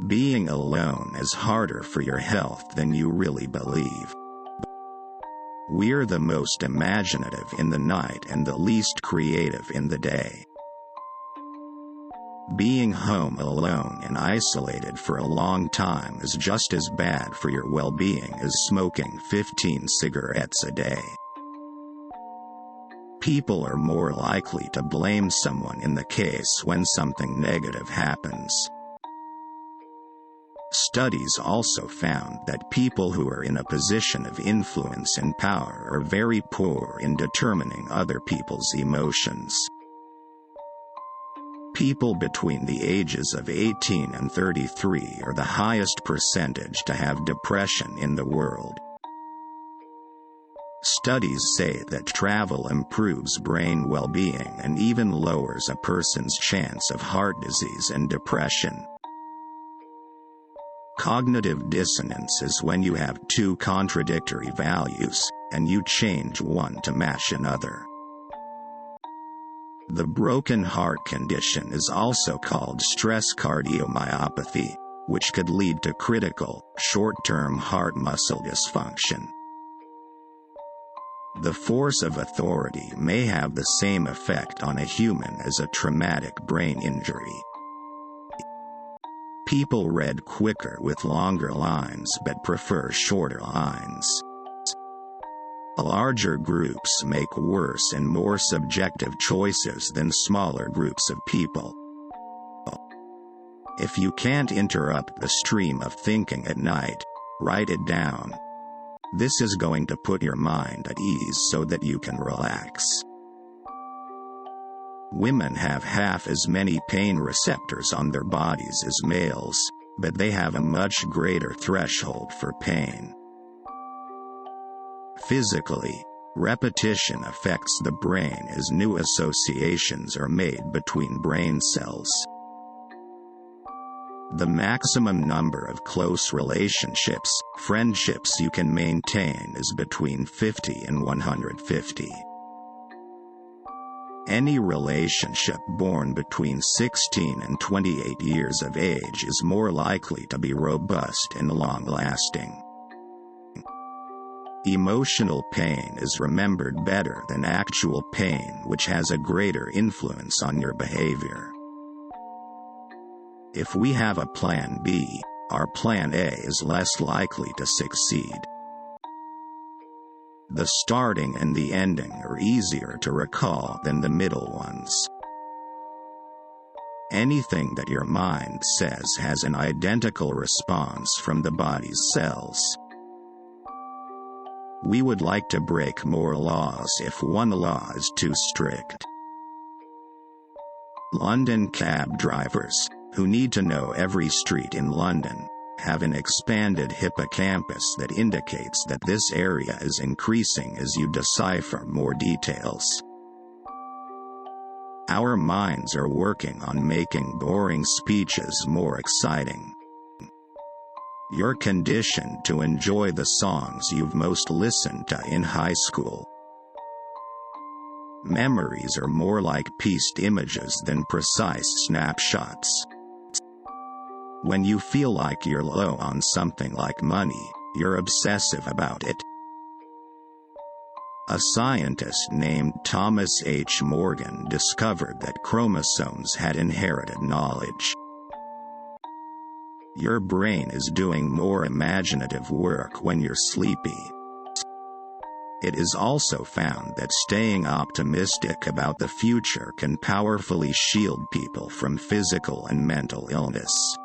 Being alone is harder for your health than you really believe. We're the most imaginative in the night and the least creative in the day. Being home alone and isolated for a long time is just as bad for your well-being as smoking 15 cigarettes a day. People are more likely to blame someone in the case when something negative happens. Studies also found that people who are in a position of influence and power are very poor in determining other people's emotions. People between the ages of 18 and 33 are the highest percentage to have depression in the world. Studies say that travel improves brain well-being and even lowers a person's chance of heart disease and depression. Cognitive dissonance is when you have two contradictory values, and you change one to match another. The broken heart condition is also called stress cardiomyopathy, which could lead to critical, short-term heart muscle dysfunction. The force of authority may have the same effect on a human as a traumatic brain injury. People read quicker with longer lines but prefer shorter lines. Larger groups make worse and more subjective choices than smaller groups of people. If you can't interrupt the stream of thinking at night, write it down. This is going to put your mind at ease so that you can relax. Women have half as many pain receptors on their bodies as males, but they have a much greater threshold for pain. Physically, repetition affects the brain as new associations are made between brain cells. The maximum number of close relationships, friendships you can maintain is between 50 and 150. Any relationship born between 16 and 28 years of age is more likely to be robust and long-lasting. Emotional pain is remembered better than actual pain, which has a greater influence on your behavior. If we have a plan B, our plan A is less likely to succeed. The starting and the ending are easier to recall than the middle ones. Anything that your mind says has an identical response from the body's cells. We would like to break more laws if one law is too strict. London cab drivers, who need to know every street in London, have an expanded hippocampus that indicates that this area is increasing as you decipher more details. Our minds are working on making boring speeches more exciting. You're conditioned to enjoy the songs you've most listened to in high school. Memories are more like pieced images than precise snapshots. When you feel like you're low on something like money, you're obsessive about it. A scientist named Thomas H. Morgan discovered that chromosomes had inherited knowledge. Your brain is doing more imaginative work when you're sleepy. It is also found that staying optimistic about the future can powerfully shield people from physical and mental illness.